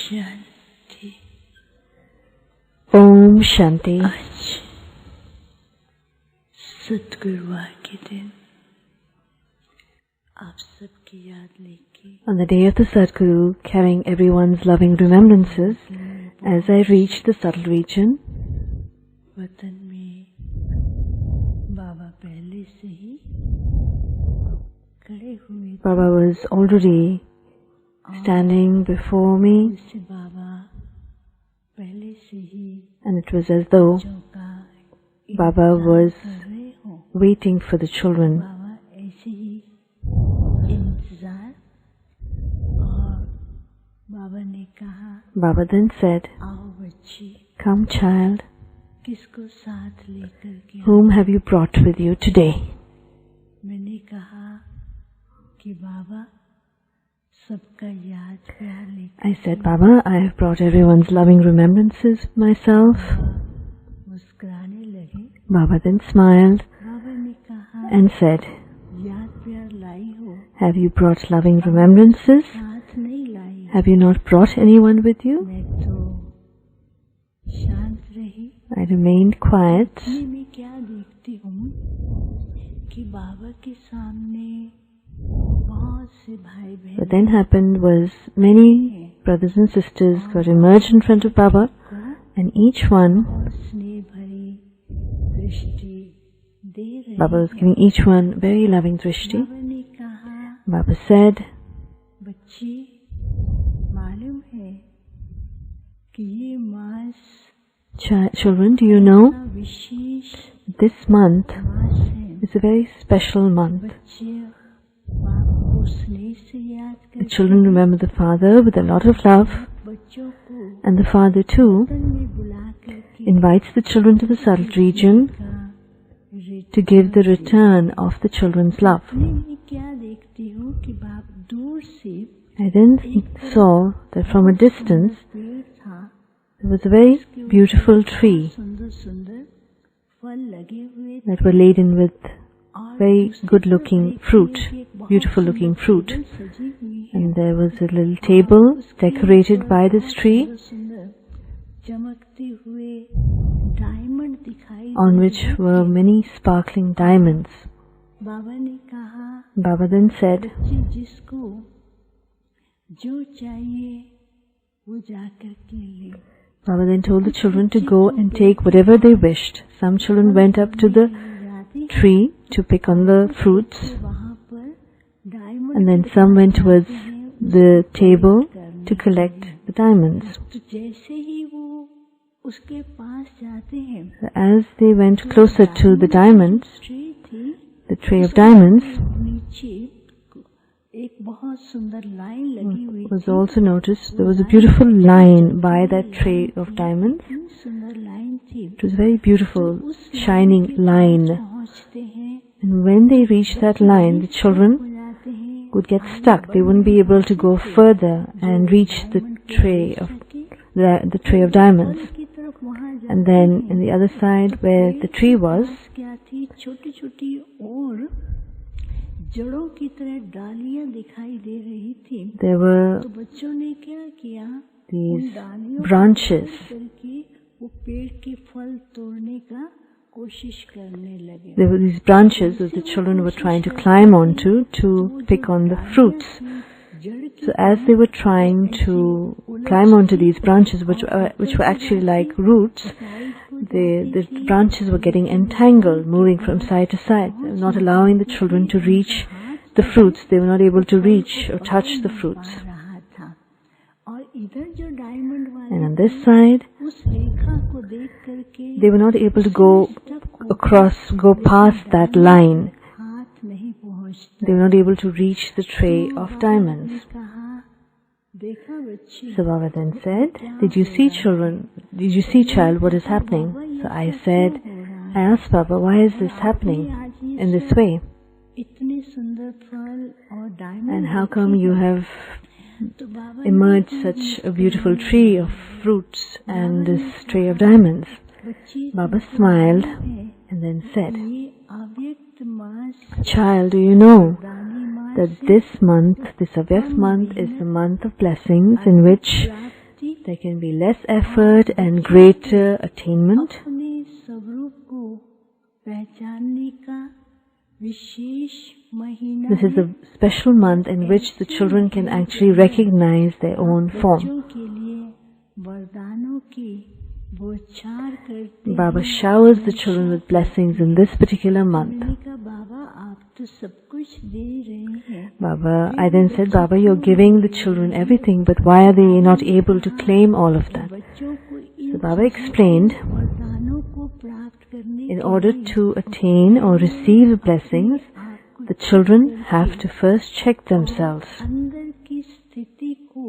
शांति। ओम शांति। आज सतगुरुवार के दिन आप सबकी याद लेके On the day of the Sadguru, carrying everyone's loving remembrances, as I reached the subtle region, वतन में बाबा पहले से ही खड़े हुए Baba was already standing before me, से बाबा पहले से ही and it was as though चौका Baba was कर रहे हो। waiting for the children. बाबा ऐसे ही इंतजार, और बाबा ने कहा Baba then said, आओ बच्ची, "Come, child, किसको साथ लेकर के whom have you brought with you today?" मैंने कहा कि बाबा सबका याद प्यार लेकर I said, "Baba, I have brought everyone's loving remembrances myself." मुस्कुराने लगे। Baba then smiled बाबा ने कहा and said, याद प्यार लाई हो, "Have you brought loving remembrances? साथ नहीं लाई। Have you not brought anyone with you?" मैं तो शांत रही। I remained quiet. मैं क्या देखती हूँ कि बाबा के सामने बहुत से भाई बहन What then happened was many brothers and sisters got emerged in front of Baba, and each one, स्नेह भरी दृष्टि दे रहे। Baba was giving each one very loving drishti. बाबा ने कहा, Baba said, बच्ची, मालूम है कि ये मास "Children, do you know wishes this month मास है। is a very special month. बच्चे बाप को स्नेह से याद The कर, children remember the father with a lot of love, बच्चों को and the father too तन में बुला करके invites the children to the subtle region का to give the return of the children's love." मैं क्या देखती हूँ कि बाप दूर से I then saw that from a distance पेड़ था, there was a very beautiful tree सुंदर सुंदर फल लगे हुए थे, that were laden with और very उसके good ऊपर looking एक fruit, बहुत beautiful सुंदर looking fruit. टेबल सजी हुई है। And there was a little table decorated by this tree सुंदर चमकते हुए डायमंड दिखाई on दे which रहे were थे। many sparkling diamonds. बाबा ने कहा, Baba then said, बच्चे जिसको जो चाहिए वो जाकर के ले। Baba then told the children to go and take whatever they wished. Some children went up to the tree to pick on the fruits, वहाँ पर diamond and then some went towards the table to collect the diamonds. तो जैसे ही वो उसके पास जाते हैं, As they went closer to the diamonds, tree थी, the tray of diamonds, नीचे एक बहुत सुंदर लाइन लगी हुई was also noticed. There was a beautiful line by that tray of diamonds. थी, सुंदर लाइन थी। It was a very beautiful, shining line. पहुँचते हैं, And when they reached that line, the children हो जाते हैं, would get stuck. They wouldn't be able to go further and reach the tray of diamonds. की तरफ वहाँ जा And then in the other side where the tree was, क्या थी, छोटी छोटी और जड़ों की तरह डालियां दिखाई दे रही थी। there were तो बच्चों ने क्या किया, these डालियों को branches. करके वो पेड़ के फल तोड़ने का कोशिश करने लगे। There were these branches that the children were trying to climb onto to pick on the fruits. जड़ की So as they were trying to climb onto these branches, which were actually like roots, the branches were getting entangled, moving from side to side, not allowing the children to reach the fruits. They were not able to reach or touch the fruits. रहा था, और इधर जो diamond And वाले on this side, उस रेखा को देख करके they were not able to go past that line. हाथ नहीं पहुँचता। They were not able to reach the tray of diamonds. कहा, देखा बच्ची, So Baba then said, "Did you see, children? Did you see, child, what is happening?" So I said, I asked Baba, "Why is this happening in this way? इतने सुंदर फल और diamond, And how come you have तो बाबा emerged such a beautiful tree of fruits and this tray of diamonds?" बच्ची Baba smiled है, and then said, ये अव्यक्त मास "Child, do you know दानी मास that this month, this Avyakt month, is the month of blessings in which there can be less effort and greater attainment. अपने स्वरूप को पहचानने का विशेष महीना This is a special month in which the children can actually recognize their own form. बच्चों के लिए वरदानों की बौछार करते Baba showers the children with blessings in this particular month. मैंने कहा बाबा आप तो सब कुछ दे रहे हैं Baba, I then said, Baba, you're giving the children everything, but why are they not able to claim all of that? बच्चों को So Baba explained, वरदानों को प्राप्त करने in order to attain or receive blessings, the children have to first check themselves, अंदर की स्थिति को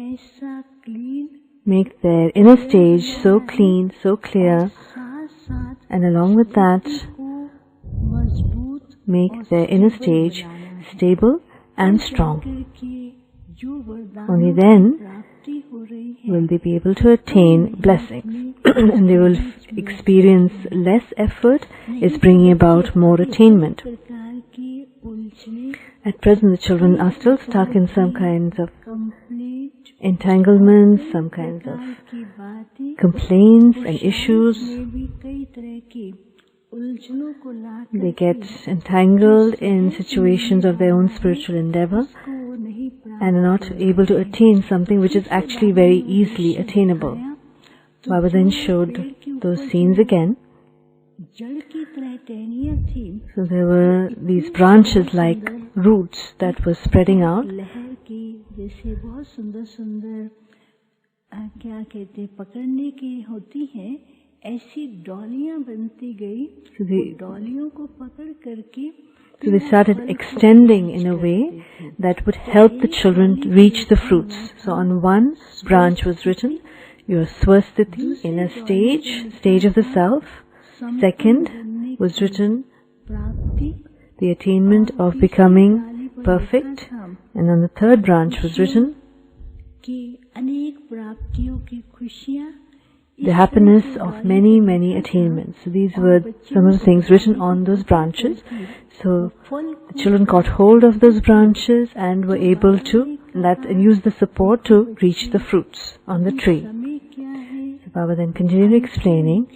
ऐसा clean make their inner stage so clean, so clear, साथ साथ and along with that, को मजबूत make their inner stage stable and strong. करके जो वरदान Only then प्राप्ति हो रही है will they be able to attain blessings and they will experience less effort is bringing about more attainment. प्रकार की उलझने At present, the children are still stuck in some kinds of complete entanglements, some kinds of की बातें complaints and issues. में भी कई तरह की उलझनों को ला They get entangled in situations of their own spiritual endeavor को नहीं प्राप्त and are not able to attain something which is actually very easily attainable. Baba then showed those scenes again. जड़ की तरह टहनियां थी So there were these branches like roots that were spreading out. लहर की जैसे बहुत सुंदर सुंदर क्या कहते हैं पकड़ने की होती हैं ऐसी डॉलियां बनती गई So they, डॉलियों को पकड़ करके so they started extending in a way that would help the children to reach the fruits. So on one branch was written, your Swasthiti, inner stage, stage of the self. Second was written, प्राप्ति the attainment of becoming perfect. And on the third branch was written, कि अनेक प्राप्तियों की खुशियां the happiness of many, many attainments. So these were some of the things written on those branches. So the children caught hold of those branches and were able to and use the support to reach the fruits on the tree. समय क्या है So Baba then continued explaining,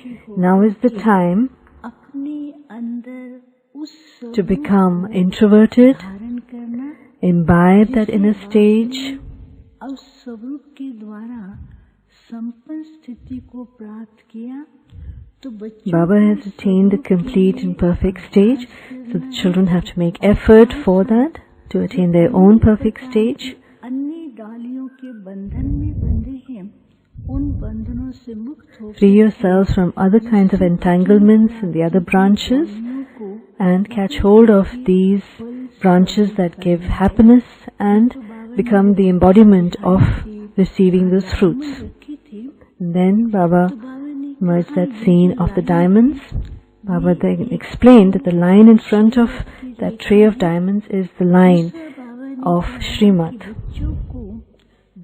now is the time अपने अंदर उस to become introverted, धारण करना imbibe that inner stage, और स्वरूप के द्वारा संपन्न स्थिति को प्राप्त किया तो बच्चों Baba has attained the complete and perfect stage, so the children have to make effort for that, to attain their own perfect stage. अन्य डालियों के बंधन में बंधे हैं उन बंधनों से मुक्त होकर Free yourselves from other kinds of entanglements in the other branches को and catch hold of these branches that give happiness and become the embodiment of receiving those fruits. रखी थी And then Baba बाबा ने merged that scene of the diamonds. Baba then explained that the line in front of that tray of diamonds is the line बाबा ने of Srimad. बच्चों को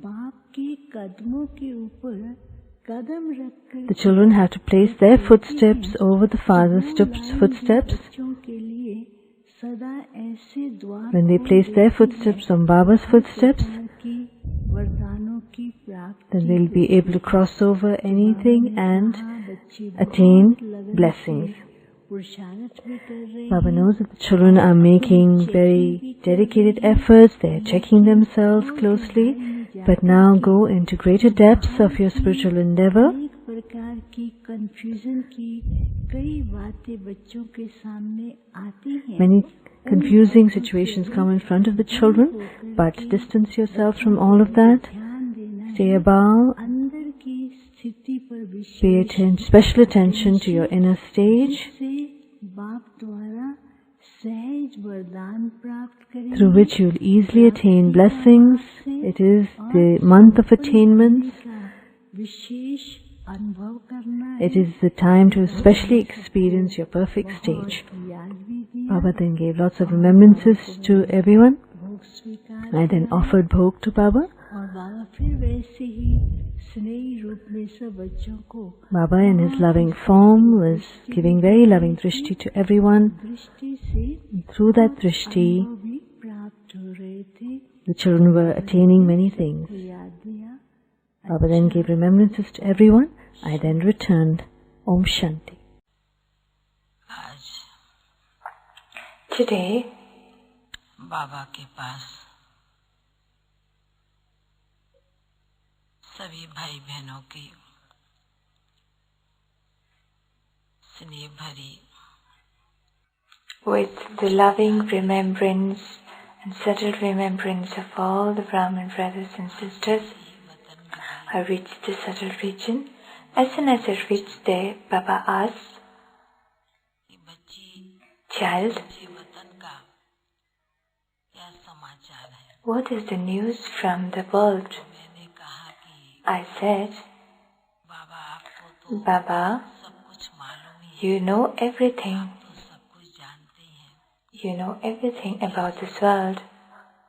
बाप के कदमों के ऊपर कदम रखकर The children have to place their footsteps over the father's footsteps. बच्चों के लिए सदा ऐसे द्वार When they place their footsteps on Baba's footsteps, की वरदानों की प्राप्ति then they'll be able to cross over anything and बच्चे attain blessings. पुरुषार्थ भी कर रहे Baba knows that the children are making very dedicated efforts, they are checking themselves closely, but now go into greater depths of your spiritual endeavor. अनेक प्रकार की confusion की कई बातें बच्चों के सामने आती हैं Many confusing situations come in front of the children, but distance yourself from all of that. ध्यान देना Stay above, अंदर की स्थिति पर pay wishes special attention to your inner stage, से बाप द्वारा सहज वरदान प्राप्त करें through which you'll easily attain blessings. It is the month of attainments. विशेष अनुभव करना It is the time to especially experience your perfect stage. याद भी दिया Baba then gave lots of remembrances to everyone. भोग स्वीकार I then offered Bhog to Baba. और बाबा फिर वैसे ही स्नेही रूप में सब बच्चों को Baba in his loving form was giving very loving drishti to everyone. दृष्टि से Through that drishti, वो भी प्राप्त हो रहे थे the children were attaining many things. याद दिया Baba then gave remembrances to everyone. I then returned. Om Shanti. Today, बाबा के पास सभी भाई बहनों की स्नेह भरी with the loving remembrance and subtle remembrance of all the Brahmin brothers and sisters, I reached the subtle region. As soon as I reached there, Baba asked, "Child, what is the news from the world?" I said, "Baba, you know everything. You know everything about this world.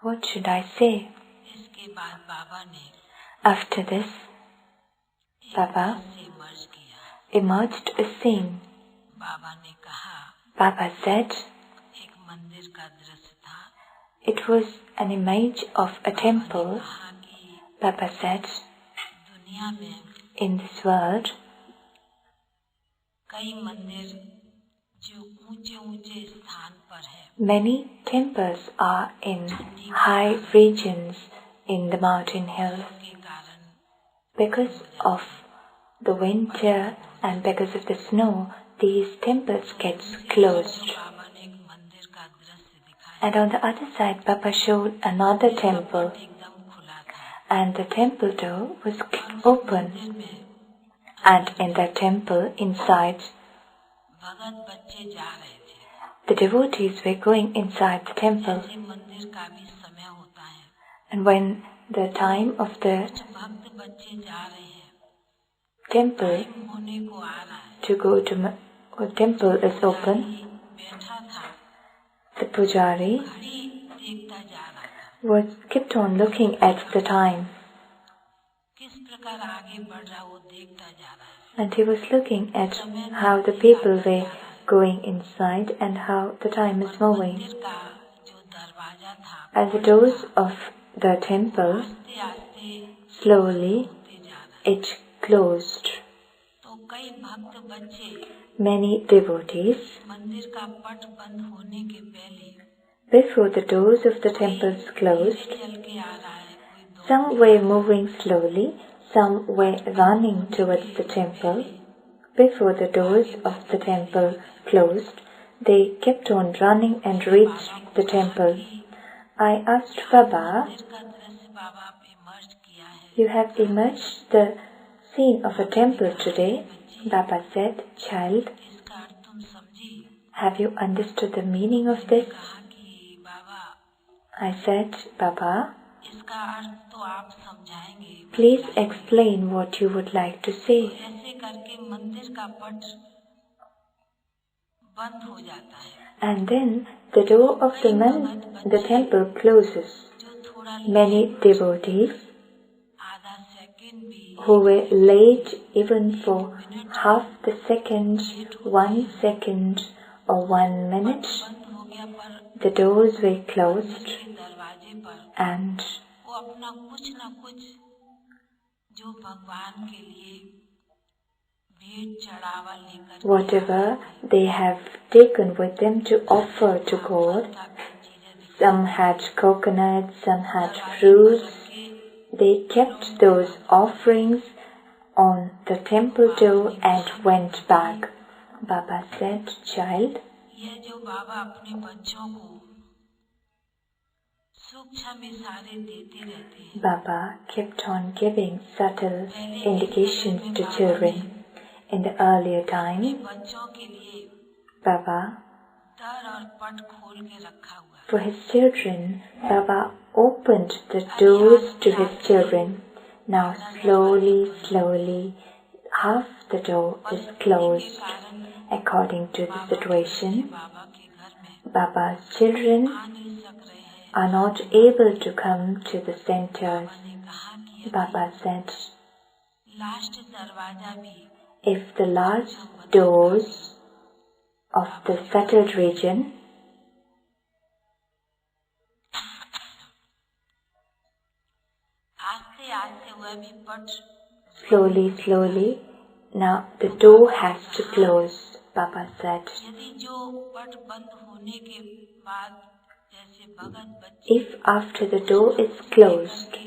What should I say?" After this, Baba emerged a scene. Baba said, it was an image of a temple. Baba said, in this world, many temples are in high regions in the mountain hills. Because of the winter and because of the snow, these temples get closed. And on the other side, Baba showed another temple, and the temple door was open. And in that temple, inside, the devotees were going inside the temple. And when the time of the temple to go to the temple is open, the pujari kept on looking at the time. And he was looking at how the people were going inside and how the time is moving. As the doors of the temple slowly it closed. Many devotees, before the doors of the temples closed, some were moving slowly, some were running towards the temple. Before the doors of the temple closed, they kept on running and reached the temple. I asked Baba, "You have emerged the scene of a temple today?" Baba said, "Child, have you understood the meaning of this?" I said, "Baba, please explain what you would like to say." And then the door of the temple closes. Many devotees who were late even for half the second, 1 second or 1 minute, the doors were closed and whatever they have taken with them to offer to God, some had coconuts, some had fruits, they kept those offerings on the temple door and went back. Baba said, "Child, Baba kept on giving subtle indications to children. In the earlier time, Baba, for his children, Baba opened the doors to his children. Now slowly, slowly, half the door is closed. According to the situation, Baba's children are not able to come to the centers. Baba said, if the last doors of the settled region Slowly, slowly, now the door has to close, Baba said. If after the door is closed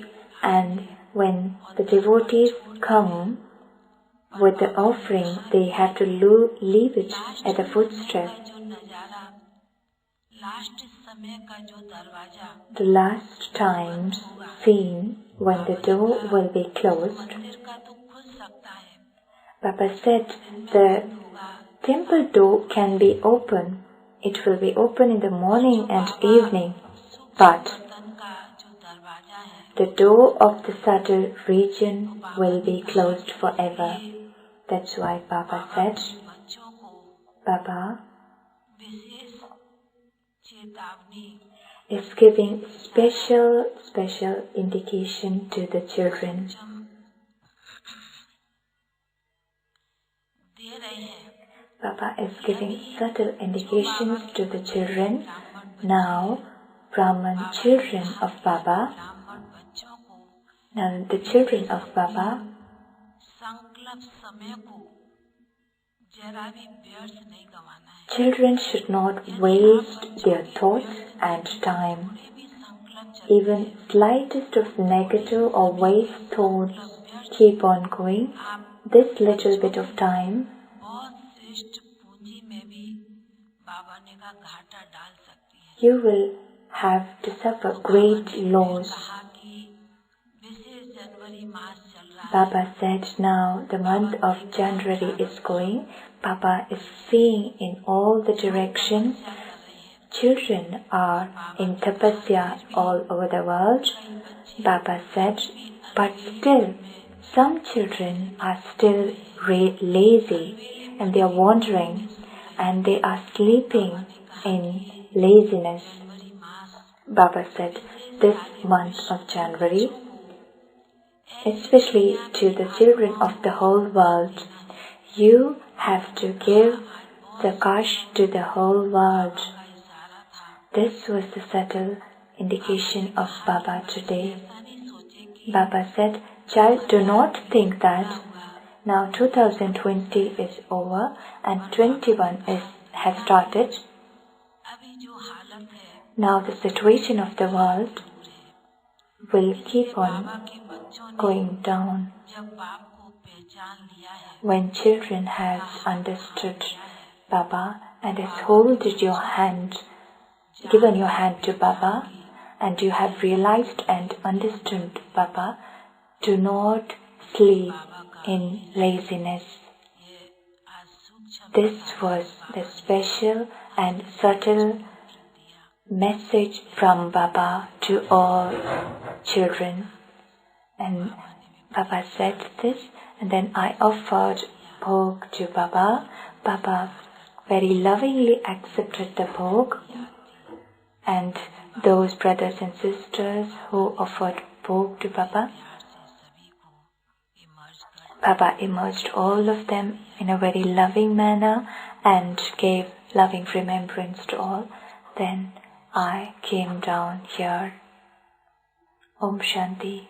and when the devotees come with the offering, they have to leave it at the footstep. The last times seen when the door will be closed, Baba said the temple door can be open. It will be open in the morning and evening, but the door of the subtle region will be closed forever. That's why Baba said, Baba is giving special indication to the children. Baba is giving subtle indications to the children. Now, Brahman children of Baba, now the children of Baba, children should not waste their thoughts and time. Even slightest of negative or waste thoughts keep on going. This little bit of time you will have to suffer great loss. Baba said now the month of January is going. Baba is seeing in all the directions. Children are in tapasya all over the world. Baba said, but still, some children are still lazy and they are wandering and they are sleeping in laziness. Baba said, this month of January, especially to the children of the whole world, you have to give Zakash to the whole world. This was the subtle indication of Baba today. Baba said, child, do not think that now 2020 is over and 21 has started. Now the situation of the world will keep on going down. When children has understood Baba and has holded your hand, given your hand to Baba, and you have realized and understood Baba, do not sleep in laziness. This was the special and subtle message from Baba to all children. And Baba said this, and then I offered Bhog to Baba. Baba very lovingly accepted the Bhog, and those brothers and sisters who offered Bhog to Baba, Baba immersed all of them in a very loving manner and gave loving remembrance to all. Then I came down here. Om Shanti.